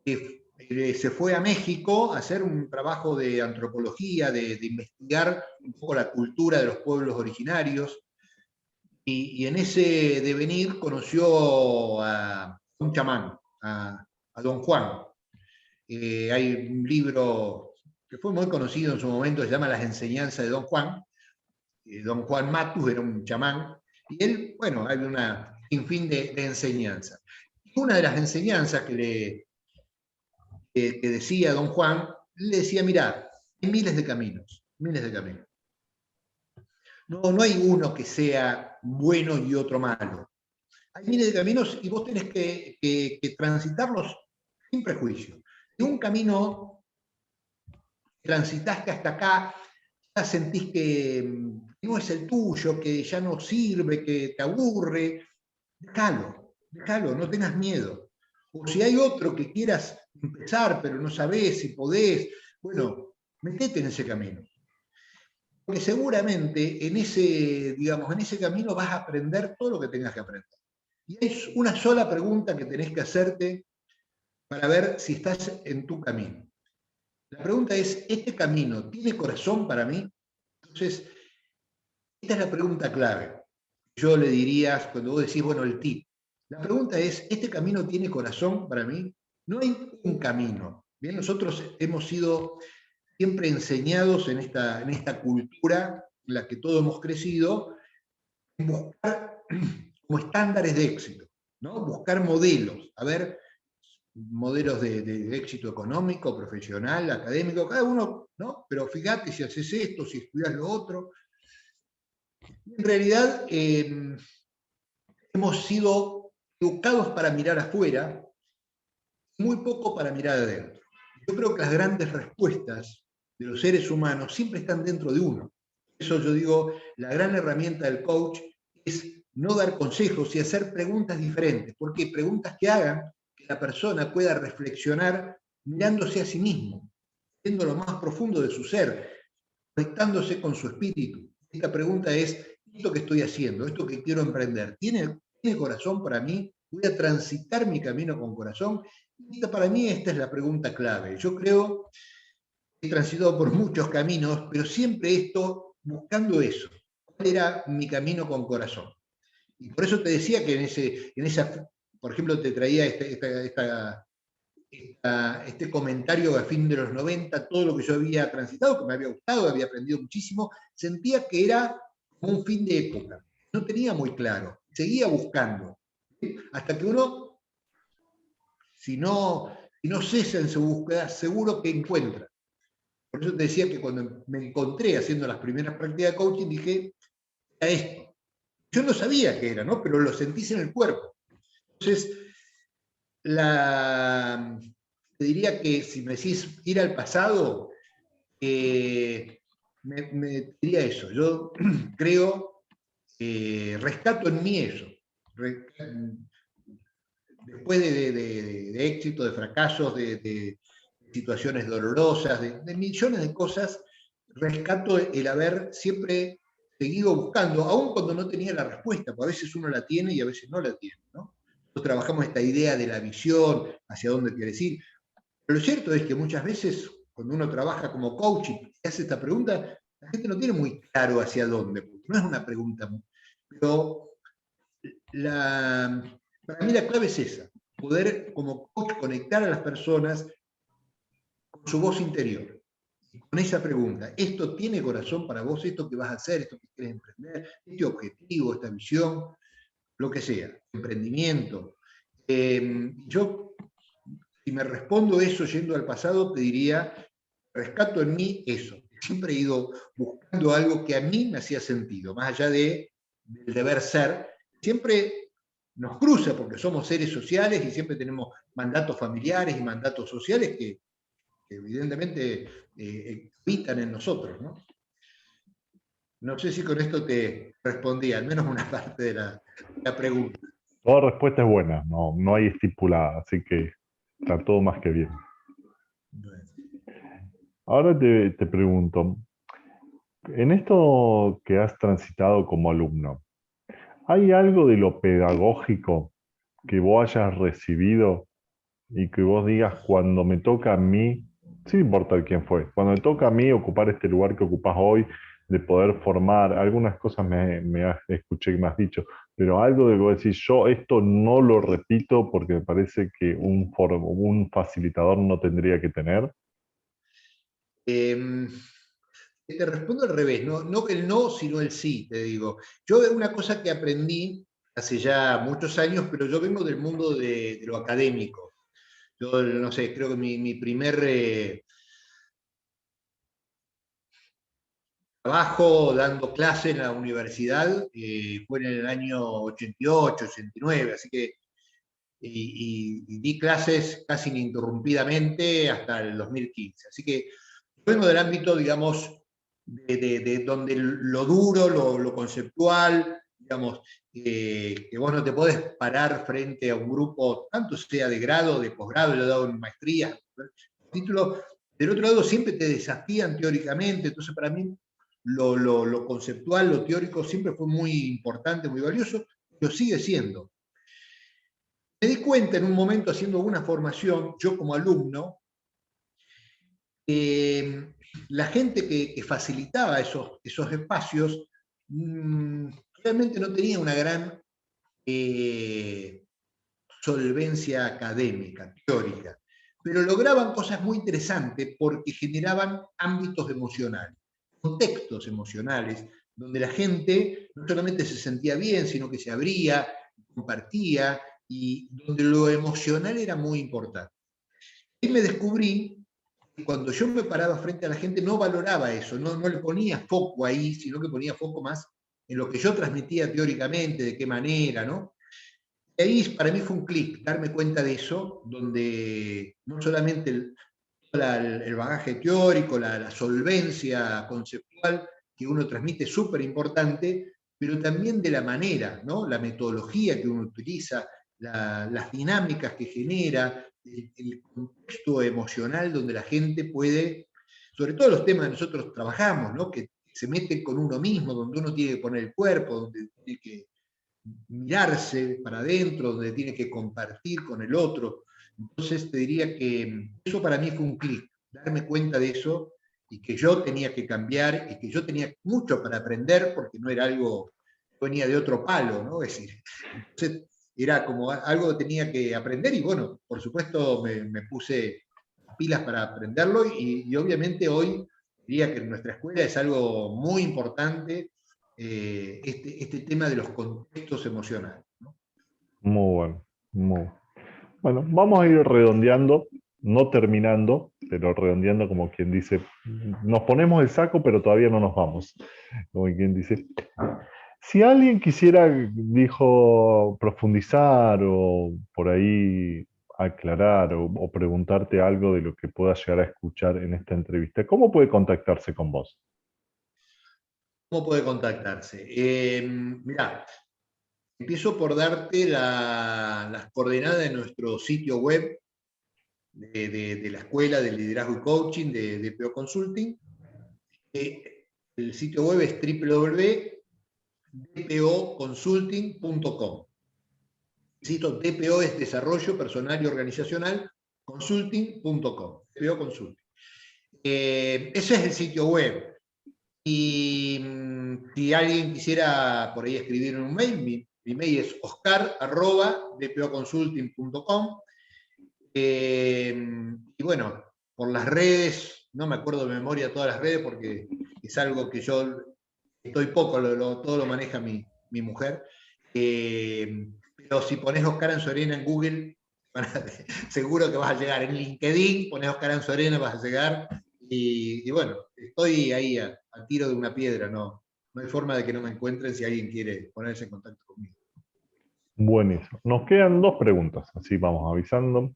que se fue a México a hacer un trabajo de antropología, de investigar un poco la cultura de los pueblos originarios, y en ese devenir conoció a un chamán, a Don Juan. Hay un libro que fue muy conocido en su momento, se llama Las enseñanzas de Don Juan. Don Juan Matus era un chamán, y él, bueno, hay una sinfín de enseñanzas. Una de las enseñanzas que decía Don Juan, le decía, mirá, hay miles de caminos, miles de caminos. No hay uno que sea bueno y otro malo. Hay miles de caminos y vos tenés que transitarlos sin prejuicio. Si un camino transitaste hasta acá, ya sentís que no es el tuyo, que ya no sirve, que te aburre, déjalo, no tengas miedo. O si hay otro que quieras empezar, pero no sabés si podés, bueno, metete en ese camino. Porque seguramente en ese camino vas a aprender todo lo que tengas que aprender. Y es una sola pregunta que tenés que hacerte para ver si estás en tu camino. La pregunta es, ¿este camino tiene corazón para mí? Entonces, esta es la pregunta clave. Yo le diría, cuando vos decís, bueno, el tip, la pregunta es, ¿este camino tiene corazón para mí? No hay un camino. Bien, nosotros hemos sido siempre enseñados en esta cultura en la que todos hemos crecido, en buscar como estándares de éxito, ¿no? Buscar modelos, a ver, modelos de éxito económico, profesional, académico, cada uno, ¿no? Pero fíjate si haces esto, si estudias lo otro. En realidad, hemos sido educados para mirar afuera, muy poco para mirar adentro. Yo creo que las grandes respuestas de los seres humanos siempre están dentro de uno. Por eso yo digo, la gran herramienta del coach es no dar consejos y hacer preguntas diferentes, porque preguntas que hagan que la persona pueda reflexionar mirándose a sí mismo, viendo lo más profundo de su ser, conectándose con su espíritu. Esta pregunta es, ¿esto que estoy haciendo, esto que quiero emprender, tiene corazón para mí? ¿Voy a transitar mi camino con corazón? Para mí esta es la pregunta clave. Yo creo que he transitado por muchos caminos, pero siempre esto buscando eso. ¿Cuál era mi camino con corazón? Y por eso te decía que en esa, por ejemplo, te traía este comentario a fin de los 90, todo lo que yo había transitado, que me había gustado, había aprendido muchísimo, sentía que era como un fin de época. No tenía muy claro, seguía buscando. ¿Sí? Hasta que uno, si no cesa en su búsqueda, seguro que encuentra. Por eso te decía que cuando me encontré haciendo las primeras prácticas de coaching, dije, era esto. Yo no sabía qué era, ¿no? Pero lo sentís en el cuerpo. Entonces, te diría que si me decís ir al pasado, me diría eso. Yo creo, rescato en mí eso. Después de éxito, de fracasos, de situaciones dolorosas, de millones de cosas, rescato el haber siempre seguido buscando, aun cuando no tenía la respuesta, porque a veces uno la tiene y a veces no la tiene, ¿no? Nosotros trabajamos esta idea de la visión, hacia dónde quieres ir, pero lo cierto es que muchas veces cuando uno trabaja como coach y hace esta pregunta, la gente no tiene muy claro hacia dónde, porque no es una pregunta, pero para mí la clave es esa, poder como coach conectar a las personas con su voz interior, con esa pregunta, ¿esto tiene corazón para vos? ¿Esto que vas a hacer? ¿Esto que quieres emprender? ¿Este objetivo? ¿Esta visión? Lo que sea, emprendimiento. Yo, si me respondo eso yendo al pasado, te diría, rescato en mí eso. Siempre he ido buscando algo que a mí me hacía sentido, más allá del deber ser. Siempre nos cruza porque somos seres sociales y siempre tenemos mandatos familiares y mandatos sociales que evidentemente habitan en nosotros, ¿no? No sé si con esto te respondí, al menos una parte de la pregunta. Toda respuesta es buena, no, no hay estipulada, así que está todo más que bien. Bueno. Ahora te pregunto, en esto que has transitado como alumno, ¿hay algo de lo pedagógico que vos hayas recibido y que vos digas cuando me toca a mí, sin importar quién fue, cuando me toca a mí ocupar este lugar que ocupas hoy, de poder formar, algunas cosas escuché que me has dicho, pero algo de que vos decís, yo esto no lo repito porque me parece que un facilitador no tendría que tener? Eh, Te respondo al revés, no, no el no, sino el sí, te digo. Yo es una cosa que aprendí hace ya muchos años, pero yo vengo del mundo de lo académico. Yo, no sé, creo que mi primer trabajo dando clase en la universidad fue en el año 88, 89, así que y di clases casi ininterrumpidamente hasta el 2015. Así que vengo del ámbito, digamos, de donde lo duro, lo conceptual, digamos, que vos no te podés parar frente a un grupo, tanto sea de grado, de posgrado, lo he dado en maestría, título, del otro lado siempre te desafían teóricamente, entonces para mí lo conceptual, lo teórico siempre fue muy importante, muy valioso, lo sigue siendo. Me di cuenta en un momento haciendo una formación, yo como alumno, la gente que facilitaba esos espacios realmente no tenía una gran solvencia académica, teórica, pero lograban cosas muy interesantes porque generaban ámbitos emocionales, contextos emocionales, donde la gente no solamente se sentía bien, sino que se abría, compartía, y donde lo emocional era muy importante. Y me descubrí que cuando yo me paraba frente a la gente no valoraba eso, no le ponía foco ahí, sino que ponía foco más en lo que yo transmitía teóricamente, de qué manera, ¿no? Y ahí para mí fue un clic, darme cuenta de eso, donde no solamente el bagaje teórico, la solvencia conceptual que uno transmite es súper importante, pero también de la manera, ¿no? La metodología que uno utiliza, las dinámicas que genera, el contexto emocional donde la gente puede, sobre todo los temas que nosotros trabajamos, ¿no? Que se meten con uno mismo, donde uno tiene que poner el cuerpo, donde tiene que mirarse para adentro, donde tiene que compartir con el otro. Entonces te diría que eso para mí fue un clic, darme cuenta de eso y que yo tenía que cambiar y que yo tenía mucho para aprender porque no era algo venía de otro palo, ¿no? Es decir, entonces era como algo que tenía que aprender y bueno, por supuesto me puse pilas para aprenderlo y obviamente hoy diría que en nuestra escuela es algo muy importante este tema de los contextos emocionales, ¿no? Muy bueno, muy bueno. Vamos a ir redondeando, no terminando, pero redondeando como quien dice, nos ponemos el saco, pero todavía no nos vamos. Como quien dice, si alguien quisiera, dijo, profundizar o por ahí aclarar o preguntarte algo de lo que pueda llegar a escuchar en esta entrevista, ¿cómo puede contactarse con vos? ¿Cómo puede contactarse? Mirá, empiezo por darte las coordenadas de nuestro sitio web de la Escuela de Liderazgo y Coaching de DPO Consulting. El sitio web es www.dpoconsulting.com. Cito, DPO es Desarrollo Personal y Organizacional, consulting.com. DPO Consulting. Ese es el sitio web. Y si alguien quisiera por ahí escribir un mail, mi mail es oscar@dpoconsulting.com. Y bueno, por las redes, no me acuerdo de memoria todas las redes porque es algo que yo estoy poco, todo lo maneja mi mujer. Pero si pones Oscar Anzorena en Google, seguro que vas a llegar. En LinkedIn pones Oscar Anzorena, vas a llegar. Y bueno, estoy ahí a tiro de una piedra, no hay forma de que no me encuentren si alguien quiere ponerse en contacto conmigo. Buenísimo. Nos quedan dos preguntas, así vamos avisando.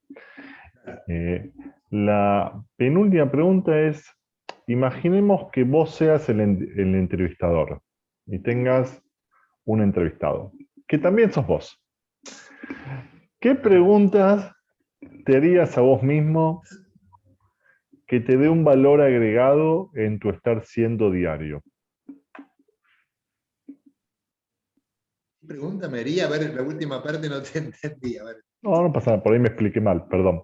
La penúltima pregunta es, imaginemos que vos seas el entrevistador y tengas un entrevistado, que también sos vos. ¿Qué preguntas te harías a vos mismo que te dé un valor agregado en tu estar siendo diario? ¿Qué pregunta me haría? A ver, la última parte no te entendí. A ver, No, no pasa nada, por ahí me expliqué mal, perdón.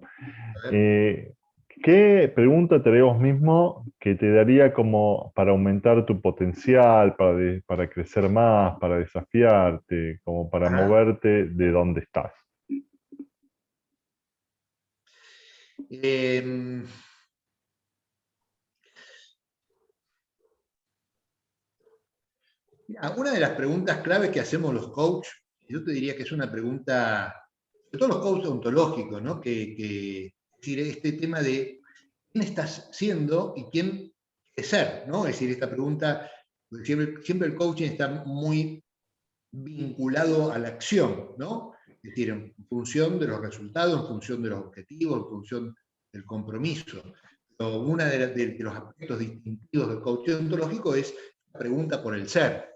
a ver. ¿Qué pregunta te harías vos mismo que te daría como para aumentar tu potencial, para crecer más, para desafiarte, como para Ajá. moverte de donde estás? Eh, Una de las preguntas clave que hacemos los coaches, yo te diría que es una pregunta, sobre todo los coaches ontológicos, ¿no? Es decir, este tema de quién estás siendo y quién quieres ser, ¿no? Es decir, esta pregunta, porque siempre el coaching está muy vinculado a la acción, ¿no? Es decir, en función de los resultados, en función de los objetivos, en función del compromiso. Pero uno de los aspectos distintivos del coaching ontológico es la pregunta por el ser.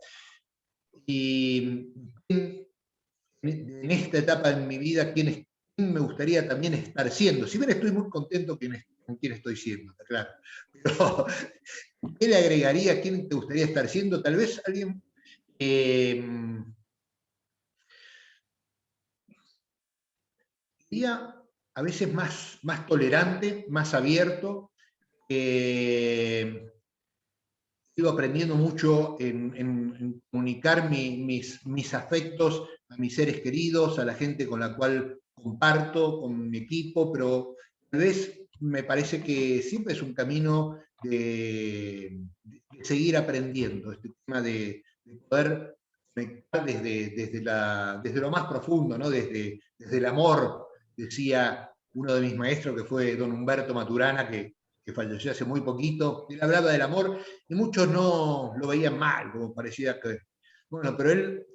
Y en esta etapa de mi vida, ¿quién me gustaría también estar siendo? Si bien estoy muy contento con quién estoy siendo, está claro. Pero, ¿qué le agregaría? ¿Quién te gustaría estar siendo? Tal vez alguien sería a veces más tolerante, más abierto. Sigo aprendiendo mucho en comunicar mis afectos a mis seres queridos, a la gente con la cual comparto, con mi equipo, pero tal vez me parece que siempre es un camino de seguir aprendiendo, este tema de poder conectar desde lo más profundo, ¿no? desde el amor, decía uno de mis maestros que fue don Humberto Maturana, que falleció hace muy poquito. Él hablaba del amor y muchos no lo veían mal, como parecía que... Bueno, pero él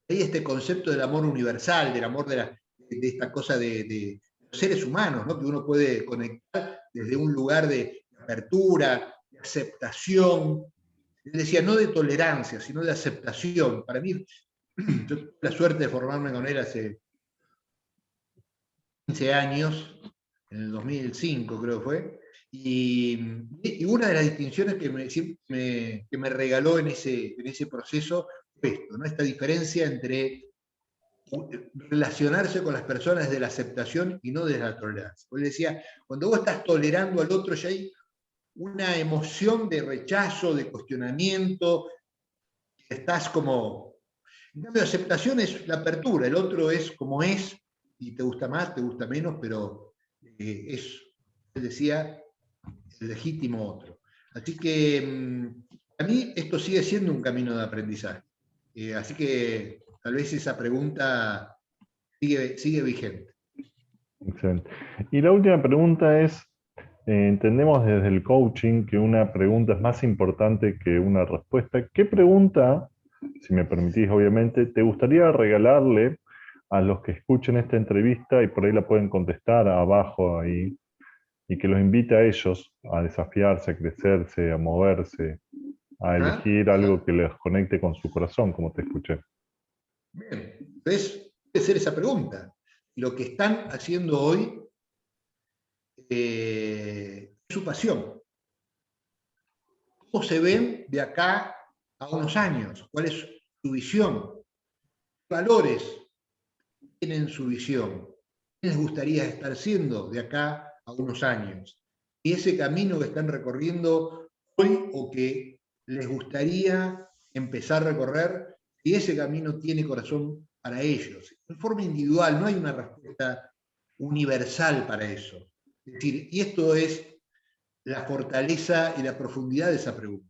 veía este concepto del amor universal, del amor de esta cosa de los seres humanos, ¿no? Que uno puede conectar desde un lugar de apertura, de aceptación. Él decía, no de tolerancia, sino de aceptación. Para mí, yo tuve la suerte de formarme con él hace 15 años, en el 2005 creo que fue, y una de las distinciones que me regaló en ese proceso fue esto, ¿no? Esta diferencia entre relacionarse con las personas desde la aceptación y no desde la tolerancia. Él decía, cuando vos estás tolerando al otro ya hay una emoción de rechazo, de cuestionamiento, estás como En cambio, aceptación es la apertura, el otro es como es, y te gusta más, te gusta menos, pero es, él decía, el legítimo otro. Así que a mí esto sigue siendo un camino de aprendizaje. Así que tal vez esa pregunta sigue vigente. Excelente. Y la última pregunta es, entendemos desde el coaching que una pregunta es más importante que una respuesta. ¿Qué pregunta, si me permitís obviamente, te gustaría regalarle a los que escuchen esta entrevista y por ahí la pueden contestar abajo ahí, y que los invite a ellos a desafiarse, a crecerse, a moverse, a Ajá, elegir algo ajá. que les conecte con su corazón, como te escuché? Bien, entonces puede ser esa pregunta. Lo que están haciendo hoy es su pasión. ¿Cómo se ven de acá a unos años? ¿Cuál es su visión? ¿Qué valores tienen su visión? ¿Qué les gustaría estar siendo de acá a unos años? Y ese camino que están recorriendo hoy o que les gustaría empezar a recorrer, si ese camino tiene corazón para ellos. En forma individual, no hay una respuesta universal para eso. Es decir, y esto es la fortaleza y la profundidad de esa pregunta.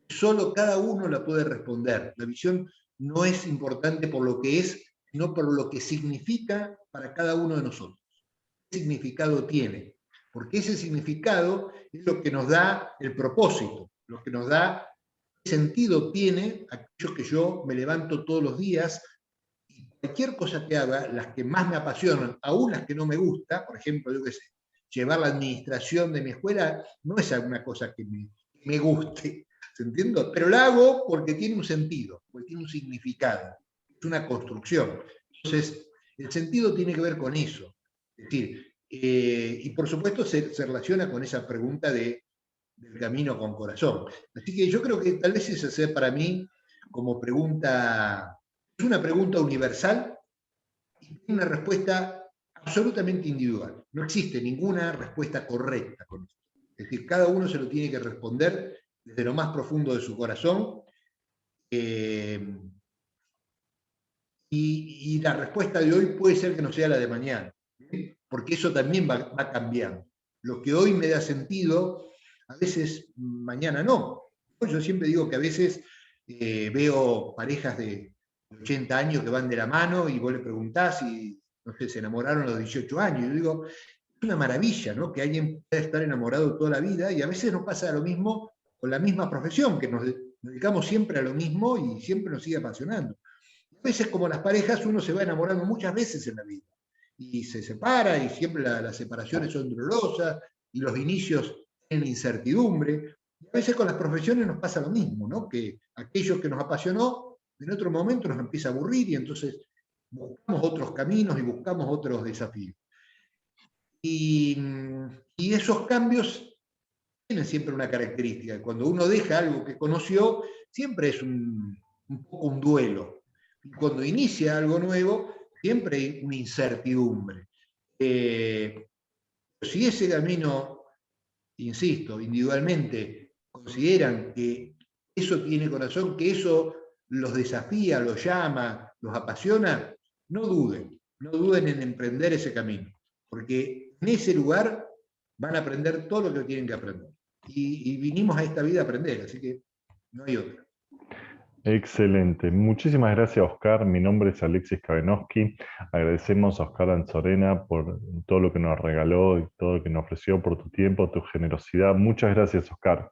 Solo cada uno la puede responder. La visión no es importante por lo que es, sino por lo que significa para cada uno de nosotros. ¿Qué significado tiene? Porque ese significado es lo que nos da el propósito, lo que nos da qué sentido tiene aquello que yo me levanto todos los días y cualquier cosa que haga, las que más me apasionan, aún las que no me gusta, por ejemplo, yo qué sé, llevar la administración de mi escuela no es alguna cosa que me guste, ¿se entiende? Pero la hago porque tiene un sentido, porque tiene un significado, es una construcción. Entonces, el sentido tiene que ver con eso. Es decir, y por supuesto se relaciona con esa pregunta del camino con corazón. Así que yo creo que tal vez esa sea para mí como pregunta, es una pregunta universal y tiene una respuesta absolutamente individual. No existe ninguna respuesta correcta con esto. Es decir, cada uno se lo tiene que responder desde lo más profundo de su corazón. eh, y la respuesta de hoy puede ser que no sea la de mañana, ¿sí? Porque eso también va cambiando. Lo que hoy me da sentido, a veces mañana no. Yo siempre digo que a veces veo parejas de 80 años que van de la mano y vos le preguntás y, no sé, se enamoraron a los 18 años. Y yo digo, es una maravilla, ¿no? Que alguien pueda estar enamorado toda la vida y a veces nos pasa lo mismo con la misma profesión, que nos dedicamos siempre a lo mismo y siempre nos sigue apasionando. A veces, como las parejas, uno se va enamorando muchas veces en la vida y se separa y siempre las separaciones son dolorosas y los inicios tienen incertidumbre. Y a veces con las profesiones nos pasa lo mismo, ¿no? Que aquello que nos apasionó en otro momento nos empieza a aburrir y entonces buscamos otros caminos y buscamos otros desafíos. Y, y esos cambios tienen siempre una característica. Cuando uno deja algo que conoció, siempre es un poco un duelo. Y cuando inicia algo nuevo, siempre hay una incertidumbre. Si ese camino, insisto, individualmente, consideran que eso tiene corazón, que eso los desafía, los llama, los apasiona, no duden en emprender ese camino, porque en ese lugar van a aprender todo lo que tienen que aprender. Y vinimos a esta vida a aprender, así que no hay otra. Excelente. Muchísimas gracias, Oscar. Mi nombre es Alexis Kavenowski. Agradecemos a Oscar Anzorena por todo lo que nos regaló y todo lo que nos ofreció, por tu tiempo, tu generosidad. Muchas gracias, Oscar.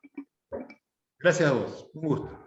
Gracias a vos, un gusto.